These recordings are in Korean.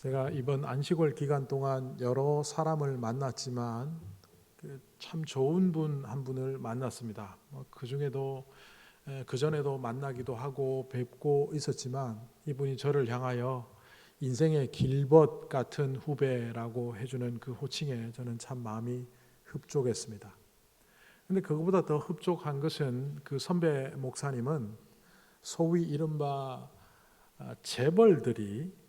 제가 이번 안식월 기간 동안 여러 사람을 만났지만 참 좋은 분 한 분을 만났습니다. 그 중에도 그 전에도 만나기도 하고 뵙고 있었지만 이분이 저를 향하여 인생의 길벗 같은 후배라고 해주는 그 호칭에 저는 참 마음이 흡족했습니다. 근데 그거보다 더 흡족한 것은 그 선배 목사님은 소위 이른바 재벌들이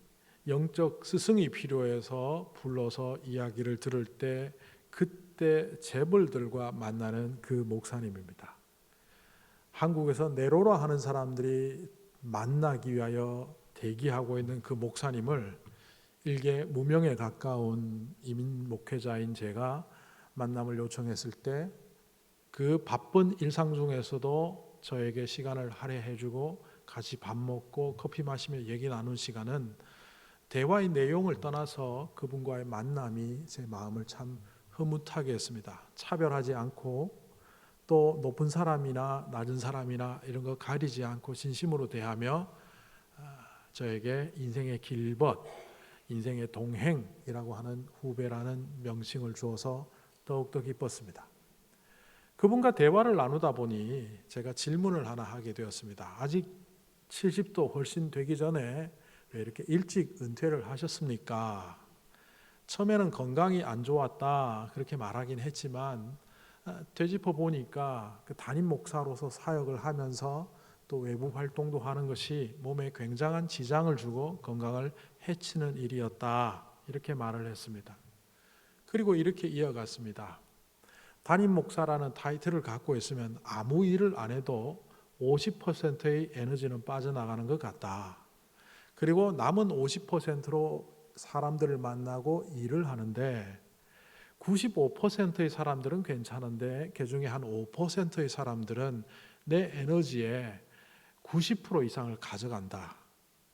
영적 스승이 필요해서 불러서 이야기를 들을 때 그때 재벌들과 만나는 그 목사님입니다. 한국에서 네로라 하는 사람들이 만나기 위하여 대기하고 있는 그 목사님을 일개 무명에 가까운 이민 목회자인 제가 만남을 요청했을 때 그 바쁜 일상 중에서도 저에게 시간을 할애해주고 같이 밥 먹고 커피 마시며 얘기 나눈 시간은 대화의 내용을 떠나서 그분과의 만남이 제 마음을 참 흐뭇하게 했습니다. 차별하지 않고 또 높은 사람이나 낮은 사람이나 이런 거 가리지 않고 진심으로 대하며 저에게 인생의 길벗, 인생의 동행이라고 하는 후배라는 명칭을 주어서 더욱더 기뻤습니다. 그분과 대화를 나누다 보니 제가 질문을 하나 하게 되었습니다. 아직 70도 훨씬 되기 전에 왜 이렇게 일찍 은퇴를 하셨습니까? 처음에는 건강이 안 좋았다 그렇게 말하긴 했지만 되짚어 보니까 그 담임 목사로서 사역을 하면서 또 외부 활동도 하는 것이 몸에 굉장한 지장을 주고 건강을 해치는 일이었다 이렇게 말을 했습니다. 그리고 이렇게 이어갔습니다. 담임 목사라는 타이틀을 갖고 있으면 아무 일을 안 해도 50%의 에너지는 빠져나가는 것 같다. 그리고 남은 50%로 사람들을 만나고 일을 하는데 95%의 사람들은 괜찮은데 그중에 한 5%의 사람들은 내 에너지의 90% 이상을 가져간다.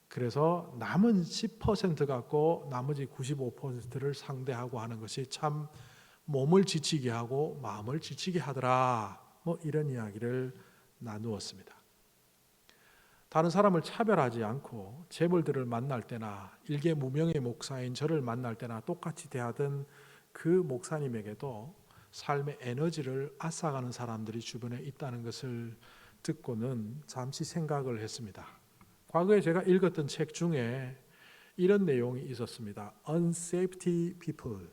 그래서 남은 10% 갖고 나머지 95%를 상대하고 하는 것이 참 몸을 지치게 하고 마음을 지치게 하더라. 이런 이야기를 나누었습니다. 다른 사람을 차별하지 않고 재벌들을 만날 때나 일개 무명의 목사인 저를 만날 때나 똑같이 대하던 그 목사님에게도 삶의 에너지를 앗아가는 사람들이 주변에 있다는 것을 듣고는 잠시 생각을 했습니다. 과거에 제가 읽었던 책 중에 이런 내용이 있었습니다. Unsafety People,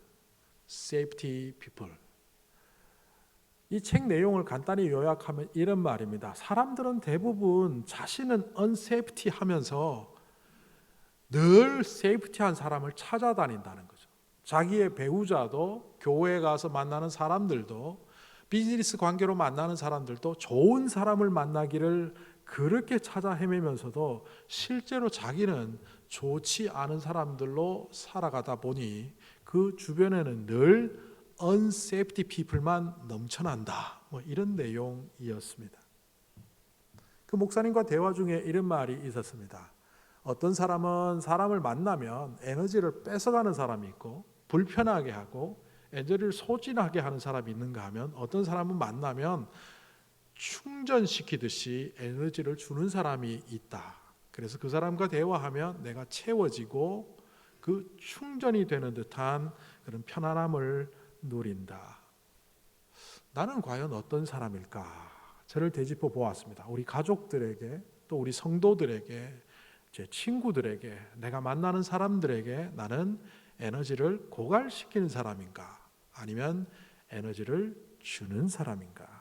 Safety People. 이 책 내용을 간단히 요약하면 이런 말입니다. 사람들은 대부분 자신은 unsafety 하면서 늘 세이프티한 사람을 찾아다닌다는 거죠. 자기의 배우자도 교회에 가서 만나는 사람들도 비즈니스 관계로 만나는 사람들도 좋은 사람을 만나기를 그렇게 찾아 헤매면서도 실제로 자기는 좋지 않은 사람들로 살아가다 보니 그 주변에는 늘 unsafety people만 넘쳐난다. 이런 내용이었습니다. 그 목사님과 대화 중에 이런 말이 있었습니다. 어떤 사람은 사람을 만나면 에너지를 뺏어가는 사람이 있고 불편하게 하고 에너지를 소진하게 하는 사람이 있는가 하면 어떤 사람은 만나면 충전시키듯이 에너지를 주는 사람이 있다. 그래서 그 사람과 대화하면 내가 채워지고 그 충전이 되는 듯한 그런 편안함을 누린다. 나는 과연 어떤 사람일까? 저를 되짚어 보았습니다. 우리 가족들에게 또 우리 성도들에게 제 친구들에게 내가 만나는 사람들에게 나는 에너지를 고갈시키는 사람인가? 아니면 에너지를 주는 사람인가?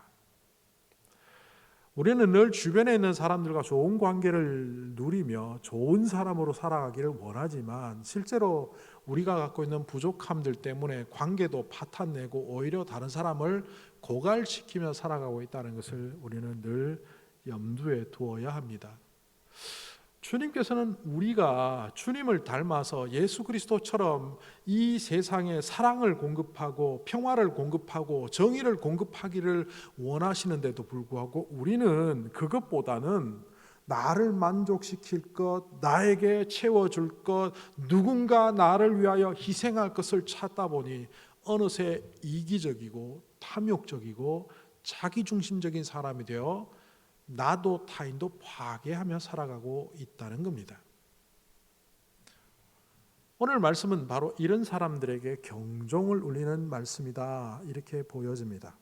우리는 늘 주변에 있는 사람들과 좋은 관계를 누리며 좋은 사람으로 살아가기를 원하지만 실제로 우리가 갖고 있는 부족함들 때문에 관계도 파탄내고 오히려 다른 사람을 고갈시키며 살아가고 있다는 것을 우리는 늘 염두에 두어야 합니다. 주님께서는 우리가 주님을 닮아서 예수 그리스도처럼 이 세상에 사랑을 공급하고 평화를 공급하고 정의를 공급하기를 원하시는데도 불구하고 우리는 그것보다는 나를 만족시킬 것, 나에게 채워줄 것, 누군가 나를 위하여 희생할 것을 찾다 보니 어느새 이기적이고 탐욕적이고 자기중심적인 사람이 되어 나도 타인도 파괴하며 살아가고 있다는 겁니다. 오늘 말씀은 바로 이런 사람들에게 경종을 울리는 말씀이다, 이렇게 보여집니다.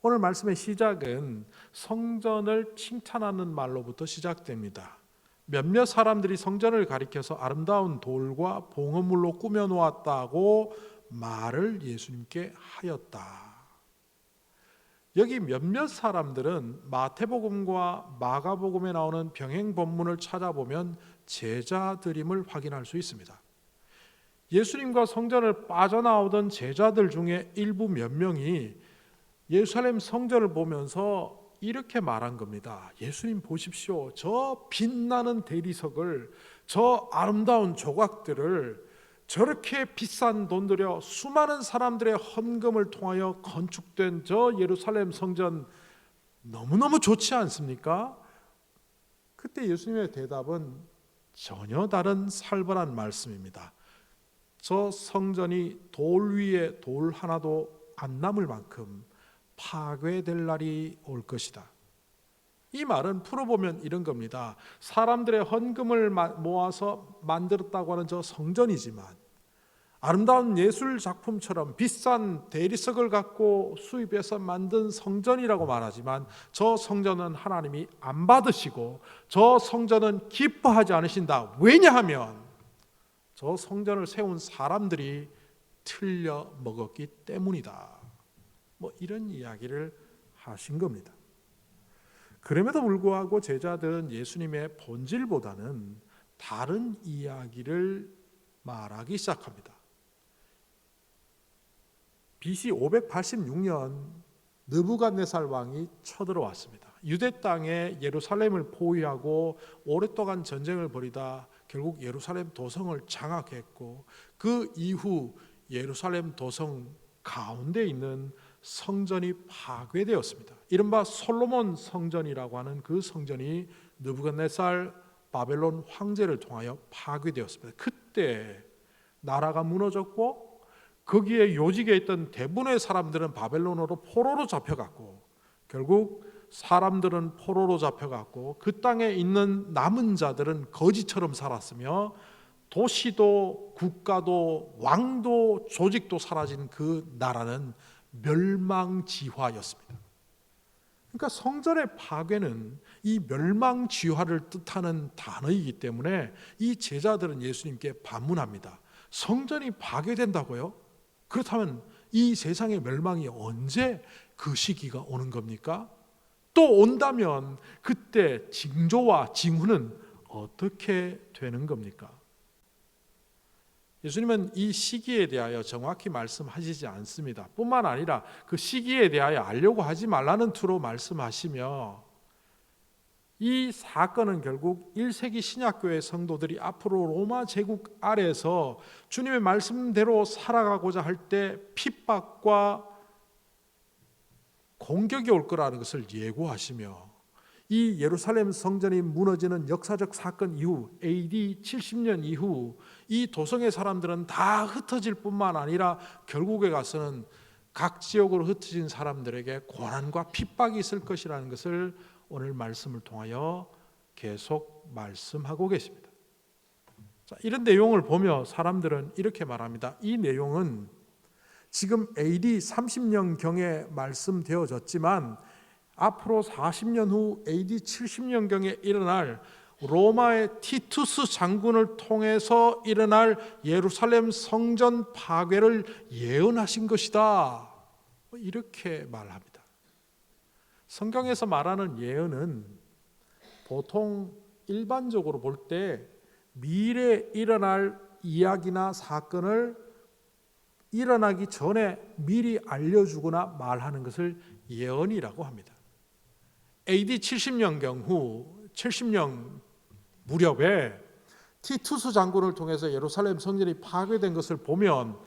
오늘 말씀의 시작은 성전을 칭찬하는 말로부터 시작됩니다. 몇몇 사람들이 성전을 가리켜서 아름다운 돌과 봉헌물로 꾸며 놓았다고 말을 예수님께 하였다. 여기 몇몇 사람들은 마태복음과 마가복음에 나오는 병행 본문을 찾아보면 제자들임을 확인할 수 있습니다. 예수님과 성전을 빠져나오던 제자들 중에 일부 몇 명이 예루살렘 성전을 보면서 이렇게 말한 겁니다. 예수님 보십시오. 저 빛나는 대리석을, 저 아름다운 조각들을 저렇게 비싼 돈 들여 수많은 사람들의 헌금을 통하여 건축된 저 예루살렘 성전 너무너무 좋지 않습니까? 그때 예수님의 대답은 전혀 다른 살벌한 말씀입니다. 저 성전이 돌 위에 돌 하나도 안 남을 만큼 파괴될 날이 올 것이다. 이 말은 풀어보면 이런 겁니다. 사람들의 헌금을 모아서 만들었다고 하는 저 성전이지만 아름다운 예술 작품처럼 비싼 대리석을 갖고 수입해서 만든 성전이라고 말하지만 저 성전은 하나님이 안 받으시고 저 성전은 기뻐하지 않으신다. 왜냐하면 저 성전을 세운 사람들이 틀려 먹었기 때문이다. 이런 이야기를 하신 겁니다. 그럼에도 불구하고 제자들은 예수님의 본질보다는 다른 이야기를 말하기 시작합니다. BC 586년 느부갓네살 왕이 쳐들어왔습니다. 유대 땅에 예루살렘을 포위하고 오랫동안 전쟁을 벌이다 결국 예루살렘 도성을 장악했고, 그 이후 예루살렘 도성 가운데 있는 성전이 파괴되었습니다. 이른바 솔로몬 성전이라고 하는 그 성전이 느부갓네살 바벨론 황제를 통하여 파괴되었습니다. 그때 나라가 무너졌고 거기에 요직에 있던 대부분의 사람들은 바벨론으로 포로로 잡혀갔고, 결국 사람들은 포로로 잡혀갔고 그 땅에 있는 남은 자들은 거지처럼 살았으며 도시도 국가도 왕도 조직도 사라진 그 나라는 멸망지화였습니다. 그러니까 성전의 파괴는 이 멸망지화를 뜻하는 단어이기 때문에 이 제자들은 예수님께 반문합니다. 성전이 파괴된다고요? 그렇다면 이 세상의 멸망이 언제 그 시기가 오는 겁니까? 또 온다면 그때 징조와 징후는 어떻게 되는 겁니까? 예수님은 이 시기에 대하여 정확히 말씀하시지 않습니다. 뿐만 아니라 그 시기에 대하여 알려고 하지 말라는 투로 말씀하시며, 이 사건은 결국 1세기 신약교회 성도들이 앞으로 로마 제국 아래에서 주님의 말씀대로 살아가고자 할 때 핍박과 공격이 올 거라는 것을 예고하시며, 이 예루살렘 성전이 무너지는 역사적 사건 이후 AD 70년 이후 이 도성의 사람들은 다 흩어질 뿐만 아니라 결국에 가서는 각 지역으로 흩어진 사람들에게 고난과 핍박이 있을 것이라는 것을 오늘 말씀을 통하여 계속 말씀하고 계십니다. 자, 이런 내용을 보며 사람들은 이렇게 말합니다. 이 내용은 지금 AD 30년경에 말씀되어졌지만 앞으로 40년 후 AD 70년경에 일어날 로마의 티투스 장군을 통해서 일어날 예루살렘 성전 파괴를 예언하신 것이다. 이렇게 말합니다. 성경에서 말하는 예언은 보통 일반적으로 볼 때 미래에 일어날 이야기나 사건을 일어나기 전에 미리 알려주거나 말하는 것을 예언이라고 합니다. AD 70년경 후 70년 무렵에 티투스 장군을 통해서 예루살렘 성전이 파괴된 것을 보면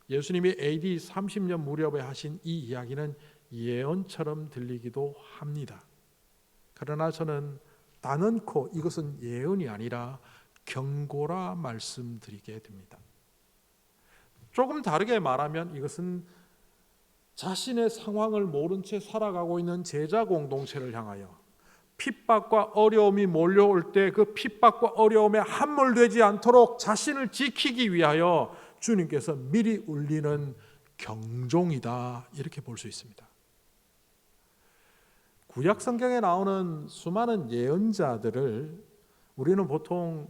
예수님이 AD 30년 무렵에 하신 이 이야기는 예언처럼 들리기도 합니다. 그러나 저는 단언코 이것은 예언이 아니라 경고라 말씀드리게 됩니다. 조금 다르게 말하면 이것은 자신의 상황을 모른 채 살아가고 있는 제자 공동체를 향하여 핍박과 어려움이 몰려올 때 그 핍박과 어려움에 함몰되지 않도록 자신을 지키기 위하여 주님께서 미리 울리는 경종이다, 이렇게 볼 수 있습니다. 구약 성경에 나오는 수많은 예언자들을 우리는 보통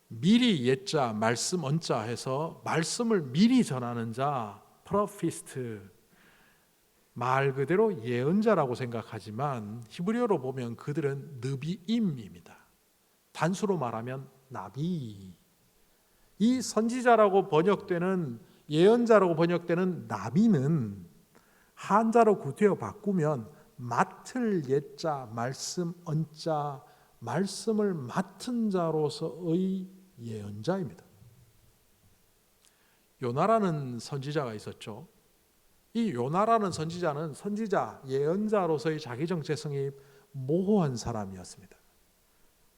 미리 예자, 말씀 언자 해서 말씀을 미리 전하는 자, 프로피스트, 말 그대로 예언자라고 생각하지만 히브리어로 보면 그들은 느비임입니다. 단수로 말하면 나비. 이 선지자라고 번역되는, 예언자라고 번역되는 나비는 한자로 구태여 바꾸면 맡을 예자, 말씀 언자, 말씀을 맡은 자로서의 예언자입니다. 요나라는 선지자가 있었죠. 이 요나라는 선지자는 선지자, 예언자로서의 자기 정체성이 모호한 사람이었습니다.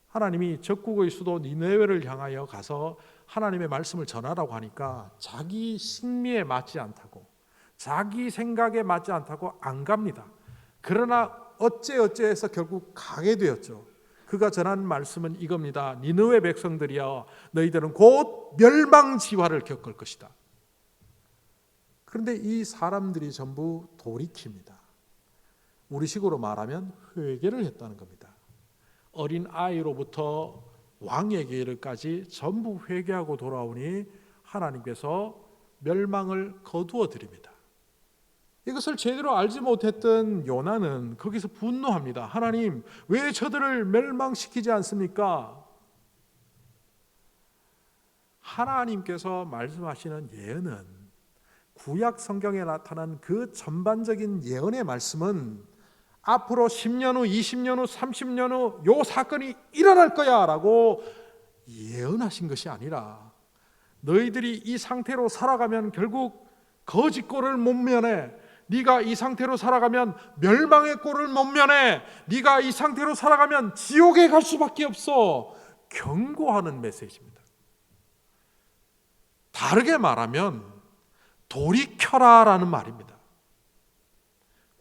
하나님이 적국의 수도 니느웨를 향하여 가서 하나님의 말씀을 전하라고 하니까 자기 신미에 맞지 않다고, 자기 생각에 맞지 않다고 안 갑니다. 그러나 어째해서 결국 가게 되었죠. 그가 전한 말씀은 이겁니다. 니느웨 백성들이여, 너희들은 곧 멸망지화를 겪을 것이다. 그런데 이 사람들이 전부 돌이킵니다. 우리식으로 말하면 회개를 했다는 겁니다. 어린 아이로부터 왕에게 이르기까지 전부 회개하고 돌아오니 하나님께서 멸망을 거두어 드립니다. 이것을 제대로 알지 못했던 요나는 거기서 분노합니다. 하나님, 왜 저들을 멸망시키지 않습니까? 하나님께서 말씀하시는 예언은, 구약 성경에 나타난 그 전반적인 예언의 말씀은 앞으로 10년 후, 20년 후, 30년 후 요 사건이 일어날 거야 라고 예언하신 것이 아니라, 너희들이 이 상태로 살아가면 결국 거짓 꼴을 못 면해, 네가 이 상태로 살아가면 멸망의 꼴을 못 면해, 네가 이 상태로 살아가면 지옥에 갈 수밖에 없어, 경고하는 메시지입니다. 다르게 말하면 돌이켜라라는 말입니다.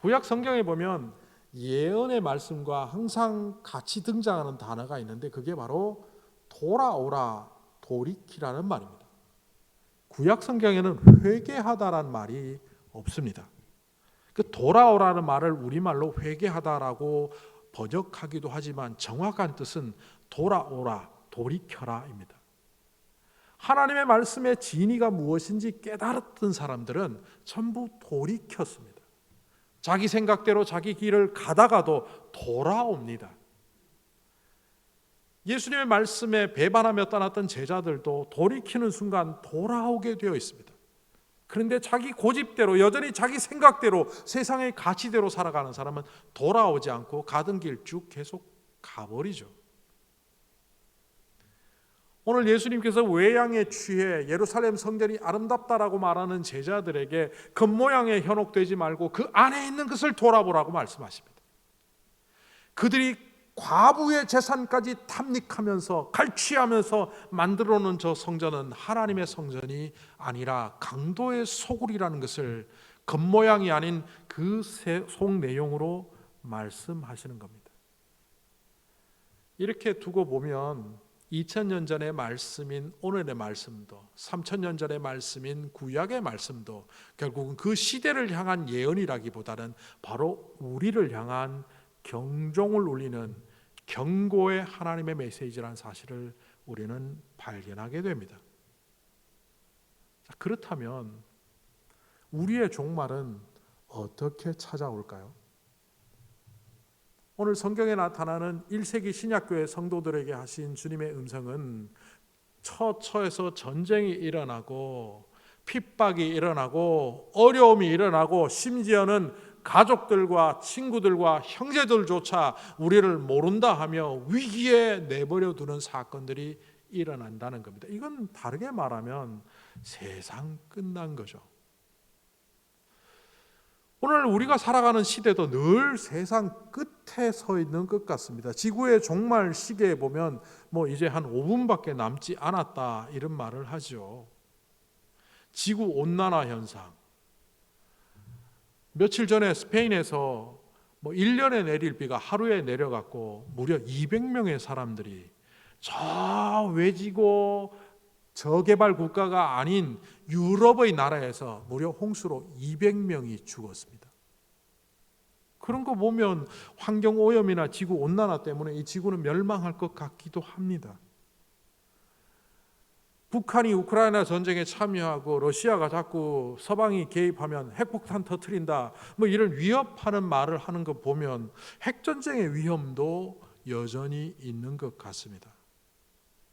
구약 성경에 보면 예언의 말씀과 항상 같이 등장하는 단어가 있는데 그게 바로 돌아오라, 돌이키라는 말입니다. 구약 성경에는 회개하다라는 말이 없습니다. 그 돌아오라는 말을 우리말로 회개하다라고 번역하기도 하지만 정확한 뜻은 돌아오라, 돌이켜라입니다. 하나님의 말씀의 진의가 무엇인지 깨달았던 사람들은 전부 돌이켰습니다. 자기 생각대로 자기 길을 가다가도 돌아옵니다. 예수님의 말씀에 배반하며 떠났던 제자들도 돌이키는 순간 돌아오게 되어 있습니다. 그런데 자기 고집대로, 여전히 자기 생각대로, 세상의 가치대로 살아가는 사람은 돌아오지 않고 가던 길 쭉 계속 가버리죠. 오늘 예수님께서 외양에 취해 예루살렘 성전이 아름답다라고 말하는 제자들에게 겉모양에 현혹되지 말고 그 안에 있는 것을 돌아보라고 말씀하십니다. 그들이 과부의 재산까지 탐닉하면서 갈취하면서 만들어 놓은 저 성전은 하나님의 성전이 아니라 강도의 소굴이라는 것을 겉모양이 아닌 그 속 내용으로 말씀하시는 겁니다. 이렇게 두고 보면 2000년 전의 말씀인 오늘의 말씀도, 3000년 전의 말씀인 구약의 말씀도 결국은 그 시대를 향한 예언이라기보다는 바로 우리를 향한 경종을 울리는 경고의 하나님의 메시지라는 사실을 우리는 발견하게 됩니다. 그렇다면 우리의 종말은 어떻게 찾아올까요? 오늘 성경에 나타나는 1세기 신약교회 성도들에게 하신 주님의 음성은 처처에서 전쟁이 일어나고 핍박이 일어나고 어려움이 일어나고 심지어는 가족들과 친구들과 형제들조차 우리를 모른다 하며 위기에 내버려 두는 사건들이 일어난다는 겁니다. 이건 다르게 말하면 세상 끝난 거죠. 오늘 우리가 살아가는 시대도 늘 세상 끝에 서 있는 것 같습니다. 지구의 종말 시계에 보면 이제 한 5분밖에 남지 않았다 이런 말을 하죠. 지구 온난화 현상. 며칠 전에 스페인에서 뭐 1년에 내릴 비가 하루에 내려갔고 무려 200명의 사람들이 저 외지고 저개발 국가가 아닌 유럽의 나라에서 무려 홍수로 200명이 죽었습니다. 그런 거 보면 환경오염이나 지구온난화 때문에 이 지구는 멸망할 것 같기도 합니다. 북한이 우크라이나 전쟁에 참여하고 러시아가 자꾸 서방이 개입하면 핵폭탄 터뜨린다 뭐 이런 위협하는 말을 하는 거 보면 핵전쟁의 위험도 여전히 있는 것 같습니다.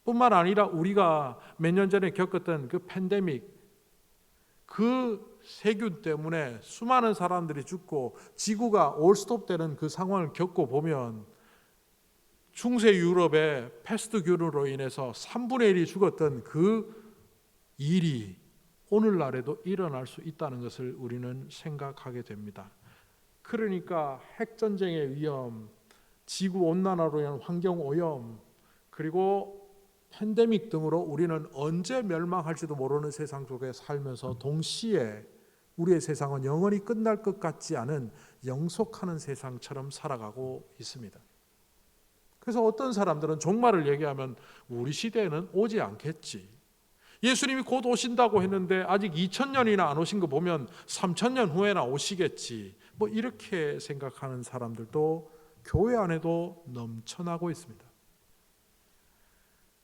뿐만 아니라 우리가 몇 년 전에 겪었던 그 팬데믹, 그 세균 때문에 수많은 사람들이 죽고 지구가 올스톱되는 그 상황을 겪고 보면 중세 유럽의 패스트균으로 인해서 3분의 1이 죽었던 그 일이 오늘날에도 일어날 수 있다는 것을 우리는 생각하게 됩니다. 그러니까 핵전쟁의 위험, 지구온난화로 인한 환경오염, 그리고 팬데믹 등으로 우리는 언제 멸망할지도 모르는 세상 속에 살면서 동시에 우리의 세상은 영원히 끝날 것 같지 않은 영속하는 세상처럼 살아가고 있습니다. 그래서 어떤 사람들은 종말을 얘기하면 우리 시대에는 오지 않겠지. 예수님이 곧 오신다고 했는데 아직 2000년이나 안 오신 거 보면 3000년 후에나 오시겠지. 뭐 이렇게 생각하는 사람들도 교회 안에도 넘쳐나고 있습니다.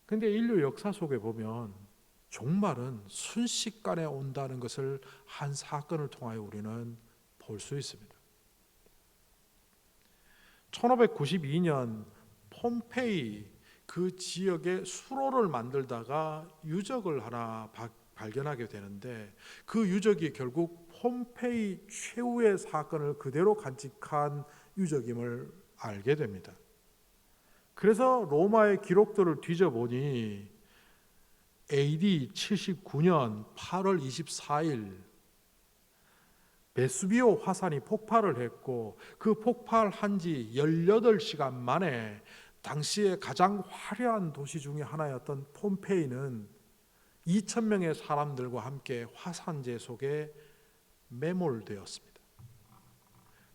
근데 인류 역사 속에 보면 종말은 순식간에 온다는 것을 한 사건을 통하여 우리는 볼 수 있습니다. 1592년 폼페이 그 지역에 수로를 만들다가 유적을 하나 발견하게 되는데 그 유적이 결국 폼페이 최후의 사건을 그대로 간직한 유적임을 알게 됩니다. 그래서 로마의 기록들을 뒤져보니 AD 79년 8월 24일 베수비오 화산이 폭발을 했고 그 폭발한 지 18시간 만에 당시에 가장 화려한 도시 중에 하나였던 폼페이는 2,000명의 사람들과 함께 화산재 속에 매몰되었습니다.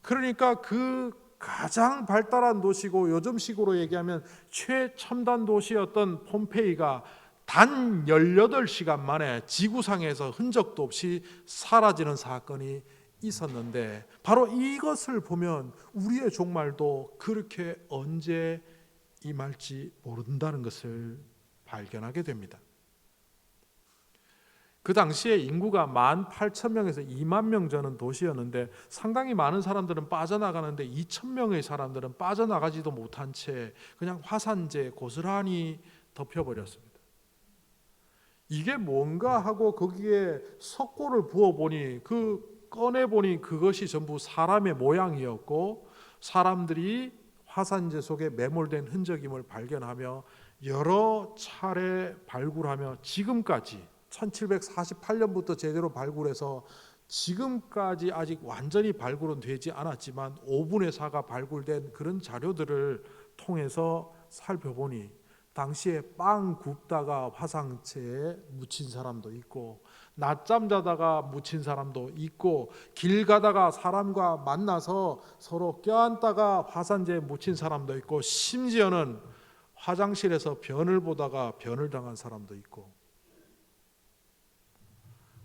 그러니까 그 가장 발달한 도시고 요즘식으로 얘기하면 최첨단 도시였던 폼페이가 단 18시간 만에 지구상에서 흔적도 없이 사라지는 사건이 있었는데 바로 이것을 보면 우리의 종말도 그렇게 언제 임할지 모른다는 것을 발견하게 됩니다. 그 당시에 인구가 18,000명에서 2만 명 되는 도시였는데 상당히 많은 사람들은 빠져나가는데 2,000명의 사람들은 빠져나가지도 못한 채 그냥 화산재에 고스란히 덮여버렸습니다. 이게 뭔가 하고 거기에 석고를 부어보니 꺼내보니 그것이 전부 사람의 모양이었고 사람들이 화산재 속에 매몰된 흔적임을 발견하며 여러 차례 발굴하며 지금까지 1748년부터 제대로 발굴해서 지금까지 아직 완전히 발굴은 되지 않았지만 5분의 4가 발굴된 그런 자료들을 통해서 살펴보니 당시에 빵 굽다가 화산재에 묻힌 사람도 있고 낮잠 자다가 묻힌 사람도 있고 길 가다가 사람과 만나서 서로 껴안다가 화산재에 묻힌 사람도 있고 심지어는 화장실에서 변을 보다가 변을 당한 사람도 있고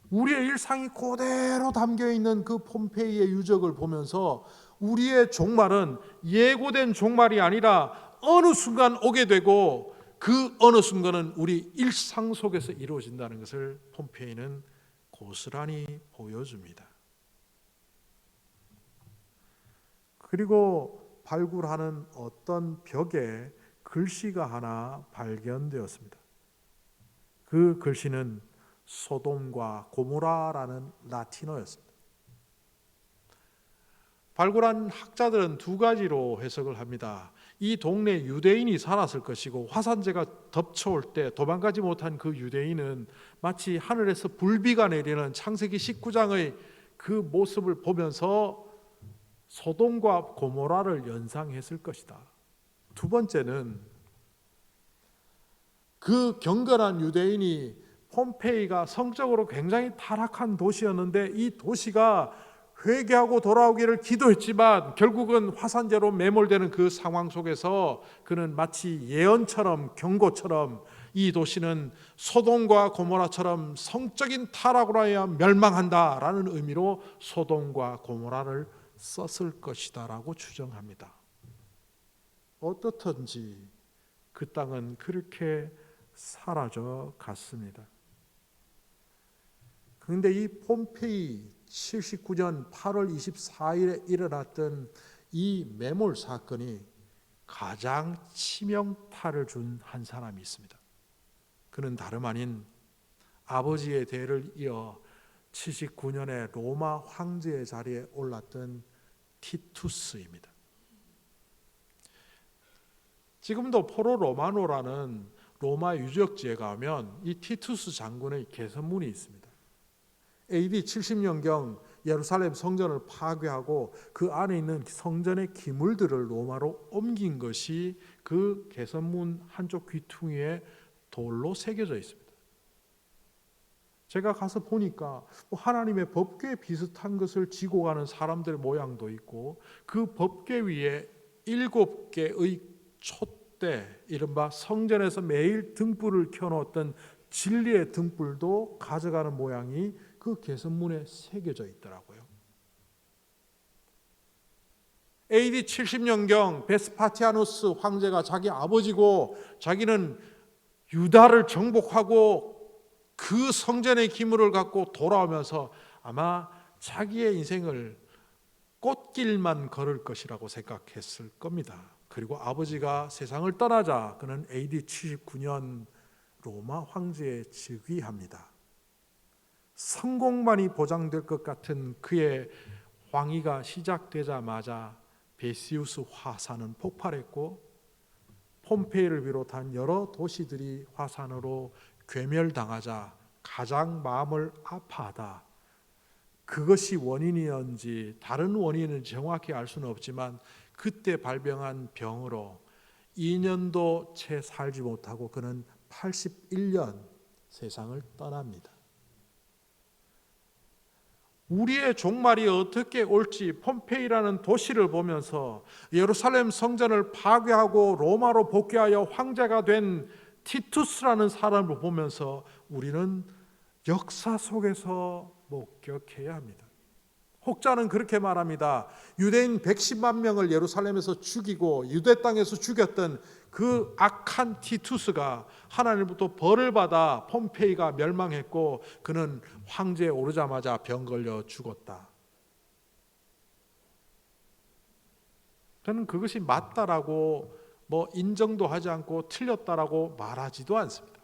우리의 일상이 그대로 담겨있는 그 폼페이의 유적을 보면서 우리의 종말은 예고된 종말이 아니라 어느 순간 오게 되고 그 어느 순간은 우리 일상 속에서 이루어진다는 것을 폼페이는 고스란히 보여줍니다. 그리고 발굴하는 어떤 벽에 글씨가 하나 발견되었습니다. 그 글씨는 소돔과 고모라라는 라틴어였습니다. 발굴한 학자들은 두 가지로 해석을 합니다. 이 동네 유대인이 살았을 것이고 화산재가 덮쳐올 때 도망가지 못한 그 유대인은 마치 하늘에서 불비가 내리는 창세기 19장의 그 모습을 보면서 소돔과 고모라를 연상했을 것이다. 두 번째는 그 경건한 유대인이 폼페이가 성적으로 굉장히 타락한 도시였는데 이 도시가 회개하고 돌아오기를 기도했지만 결국은 화산재로 매몰되는 그 상황 속에서 그는 마치 예언처럼, 경고처럼 이 도시는 소돔과 고모라처럼 성적인 타락으로 하여 멸망한다라는 의미로 소돔과 고모라를 썼을 것이다 라고 추정합니다. 어떻든지 그 땅은 그렇게 사라져 갔습니다. 그런데 이 폼페이 79년 8월 24일에 일어났던 이 매몰 사건이 가장 치명타를 준 한 사람이 있습니다. 그는 다름 아닌 아버지의 대를 이어 79년에 로마 황제의 자리에 올랐던 티투스입니다. 지금도 포로 로마노라는 로마 유적지에 가면 이 티투스 장군의 개선문이 있습니다. AD 70년경 예루살렘 성전을 파괴하고 그 안에 있는 성전의 기물들을 로마로 옮긴 것이 그 개선문 한쪽 귀퉁이에 돌로 새겨져 있습니다. 제가 가서 보니까 하나님의 법궤 비슷한 것을 지고 가는 사람들 모양도 있고 그 법궤 위에 7개의 촛대, 이른바 성전에서 매일 등불을 켜놓았던 진리의 등불도 가져가는 모양이 그 개선문에 새겨져 있더라고요. AD 70년경 베스파티아누스 황제가 자기 아버지고 자기는 유다를 정복하고 그 성전의 기물을 갖고 돌아오면서 아마 자기의 인생을 꽃길만 걸을 것이라고 생각했을 겁니다. 그리고 아버지가 세상을 떠나자 그는 AD 79년 로마 황제에 즉위합니다. 성공만이 보장될 것 같은 그의 왕위가 시작되자마자 베시우스 화산은 폭발했고 폼페이를 비롯한 여러 도시들이 화산으로 괴멸당하자 가장 마음을 아파하다. 그것이 원인이었는지 다른 원인은 정확히 알 수는 없지만 그때 발병한 병으로 2년도 채 살지 못하고 그는 81년 세상을 떠납니다. 우리의 종말이 어떻게 올지 폼페이라는 도시를 보면서 예루살렘 성전을 파괴하고 로마로 복귀하여 황제가 된 티투스라는 사람을 보면서 우리는 역사 속에서 목격해야 합니다. 혹자는 그렇게 말합니다. 유대인 110만 명을 예루살렘에서 죽이고 유대 땅에서 죽였던 그 악한 티투스가 하나님부터 벌을 받아 폼페이가 멸망했고 그는 황제에 오르자마자 병 걸려 죽었다. 저는 그것이 맞다라고 인정도 하지 않고 틀렸다라고 말하지도 않습니다.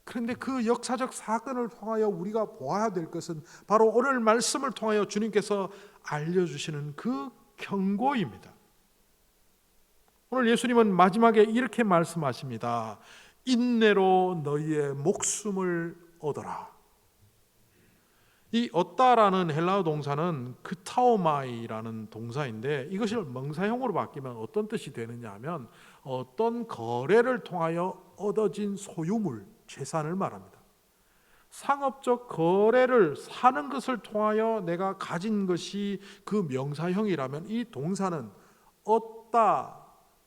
그런데 그 역사적 사건을 통하여 우리가 보아야 될 것은 바로 오늘 말씀을 통하여 주님께서 알려주시는 그 경고입니다. 오늘 예수님은 마지막에 이렇게 말씀하십니다. 인내로 너희의 목숨을 얻어라. 이 얻다라는 헬라어 동사는 크타오마이라는 동사인데 이것을 명사형으로 바뀌면 어떤 뜻이 되느냐 하면 어떤 거래를 통하여 얻어진 소유물, 재산을 말합니다. 상업적 거래를 사는 것을 통하여 내가 가진 것이 그 명사형이라면 이 동사는 얻다,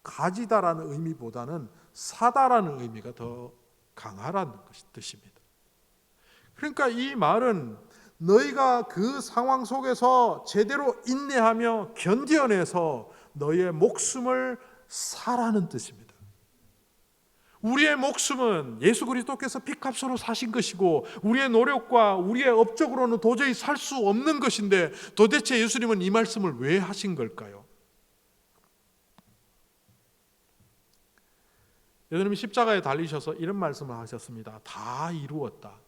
가지다라는 의미보다는 사다라는 의미가 더 강하다는 뜻입니다. 그러니까 이 말은 너희가 그 상황 속에서 제대로 인내하며 견뎌내서 너희의 목숨을 사라는 뜻입니다. 우리의 목숨은 예수 그리스도께서 피값으로 사신 것이고 우리의 노력과 우리의 업적으로는 도저히 살 수 없는 것인데 도대체 예수님은 이 말씀을 왜 하신 걸까요? 예수님이 십자가에 달리셔서 이런 말씀을 하셨습니다. 다 이루었다.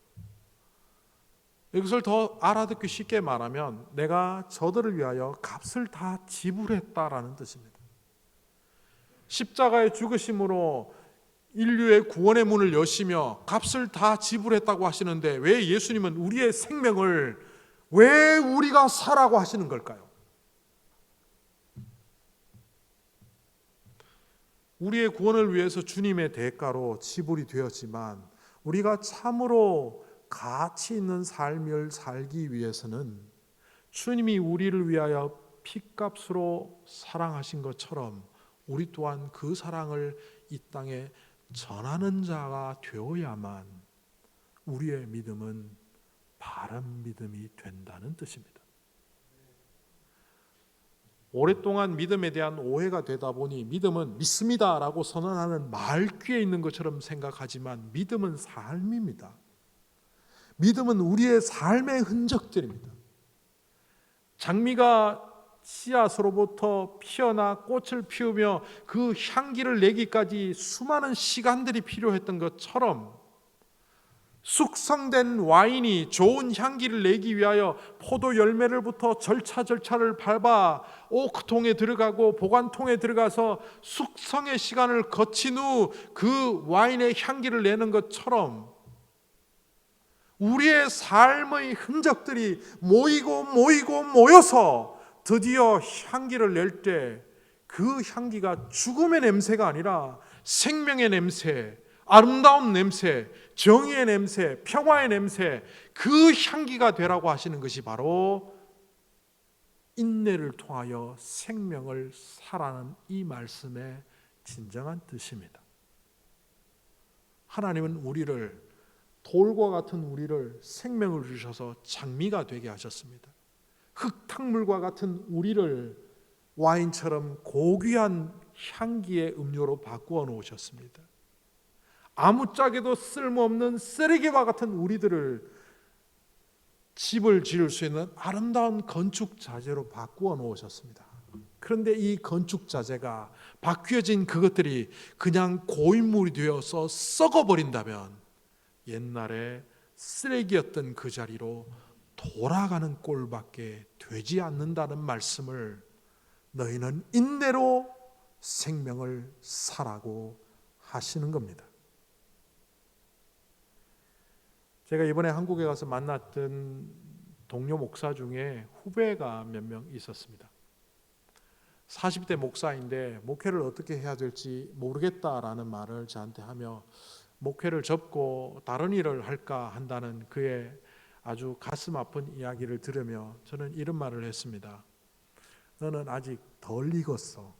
이것을 더 알아듣기 쉽게 말하면 내가 저들을 위하여 값을 다 지불했다라는 뜻입니다. 십자가의 죽으심으로 인류의 구원의 문을 여시며 값을 다 지불했다고 하시는데 왜 예수님은 우리의 생명을 왜 우리가 사라고 하시는 걸까요? 우리의 구원을 위해서 주님의 대가로 지불이 되었지만 우리가 참으로 가치 있는 삶을 살기 위해서는 주님이 우리를 위하여 피값으로 사랑하신 것처럼 우리 또한 그 사랑을 이 땅에 전하는 자가 되어야만 우리의 믿음은 바른 믿음이 된다는 뜻입니다. 오랫동안 믿음에 대한 오해가 되다 보니 믿음은 믿습니다라고 선언하는 말귀에 있는 것처럼 생각하지만 믿음은 삶입니다. 믿음은 우리의 삶의 흔적들입니다. 장미가 씨앗으로부터 피어나 꽃을 피우며 그 향기를 내기까지 수많은 시간들이 필요했던 것처럼 숙성된 와인이 좋은 향기를 내기 위하여 포도 열매를부터 절차를 밟아 오크통에 들어가고 보관통에 들어가서 숙성의 시간을 거친 후 그 와인의 향기를 내는 것처럼 우리의 삶의 흔적들이 모여서 드디어 향기를 낼 때 그 향기가 죽음의 냄새가 아니라 생명의 냄새, 아름다운 냄새, 정의의 냄새, 평화의 냄새, 그 향기가 되라고 하시는 것이 바로 인내를 통하여 생명을 사라는 이 말씀의 진정한 뜻입니다. 하나님은 우리를, 돌과 같은 우리를 생명을 주셔서 장미가 되게 하셨습니다. 흙탕물과 같은 우리를 와인처럼 고귀한 향기의 음료로 바꾸어 놓으셨습니다. 아무짝에도 쓸모없는 쓰레기와 같은 우리들을 집을 지을 수 있는 아름다운 건축 자재로 바꾸어 놓으셨습니다. 그런데 이 건축 자재가 바뀌어진 그것들이 그냥 고인물이 되어서 썩어버린다면 옛날에 쓰레기였던 그 자리로 돌아가는 꼴밖에 되지 않는다는 말씀을 너희는 인내로 생명을 사라고 하시는 겁니다. 제가 이번에 한국에 가서 만났던 동료 목사 중에 후배가 몇 명 있었습니다. 40대 목사인데 목회를 어떻게 해야 될지 모르겠다라는 말을 저한테 하며 목회를 접고 다른 일을 할까 한다는 그의 아주 가슴 아픈 이야기를 들으며 저는 이런 말을 했습니다. 너는 아직 덜 익었어.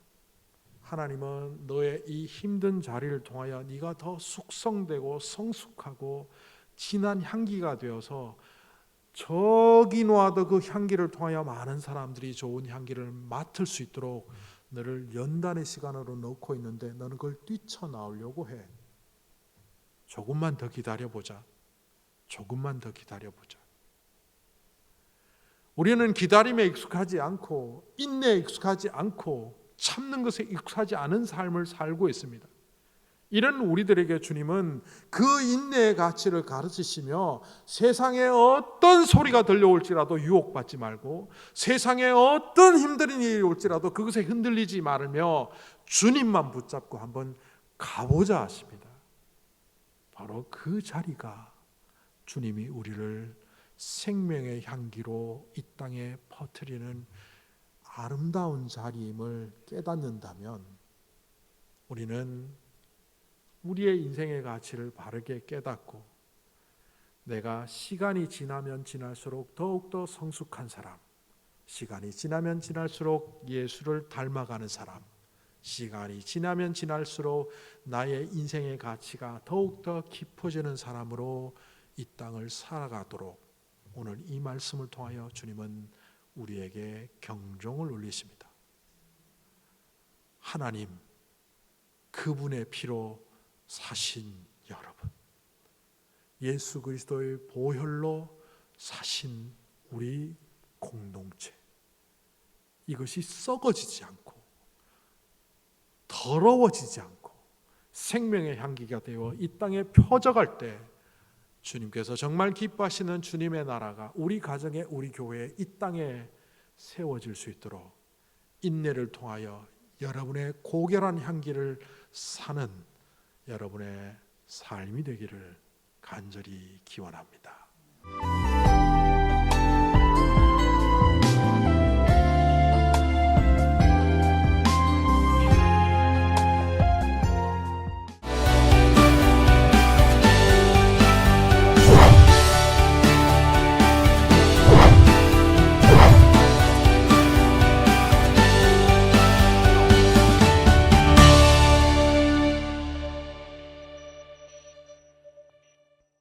하나님은 너의 이 힘든 자리를 통하여 네가 더 숙성되고 성숙하고 진한 향기가 되어서 저기 놓아도 그 향기를 통하여 많은 사람들이 좋은 향기를 맡을 수 있도록 너를 연단의 시간으로 넣고 있는데 너는 그걸 뛰쳐나오려고 해. 조금만 더 기다려보자. 조금만 더 기다려보자. 우리는 기다림에 익숙하지 않고 인내에 익숙하지 않고 참는 것에 익숙하지 않은 삶을 살고 있습니다. 이런 우리들에게 주님은 그 인내의 가치를 가르치시며 세상에 어떤 소리가 들려올지라도 유혹받지 말고 세상에 어떤 힘든 일이 올지라도 그것에 흔들리지 말며 주님만 붙잡고 한번 가보자 하십니다. 바로 그 자리가 주님이 우리를 생명의 향기로 이 땅에 퍼뜨리는 아름다운 자리임을 깨닫는다면 우리는 우리의 인생의 가치를 바르게 깨닫고 내가 시간이 지나면 지날수록 더욱더 성숙한 사람, 시간이 지나면 지날수록 예수를 닮아가는 사람, 시간이 지나면 지날수록 나의 인생의 가치가 더욱더 깊어지는 사람으로 이 땅을 살아가도록 오늘 이 말씀을 통하여 주님은 우리에게 경종을 울리십니다. 하나님, 그분의 피로 사신 여러분, 예수 그리스도의 보혈로 사신 우리 공동체, 이것이 썩어지지 않고 더러워지지 않고 생명의 향기가 되어 이 땅에 퍼져갈 때 주님께서 정말 기뻐하시는 주님의 나라가 우리 가정에, 우리 교회에, 이 땅에 세워질 수 있도록 인내를 통하여 여러분의 고결한 향기를 사는 여러분의 삶이 되기를 간절히 기원합니다.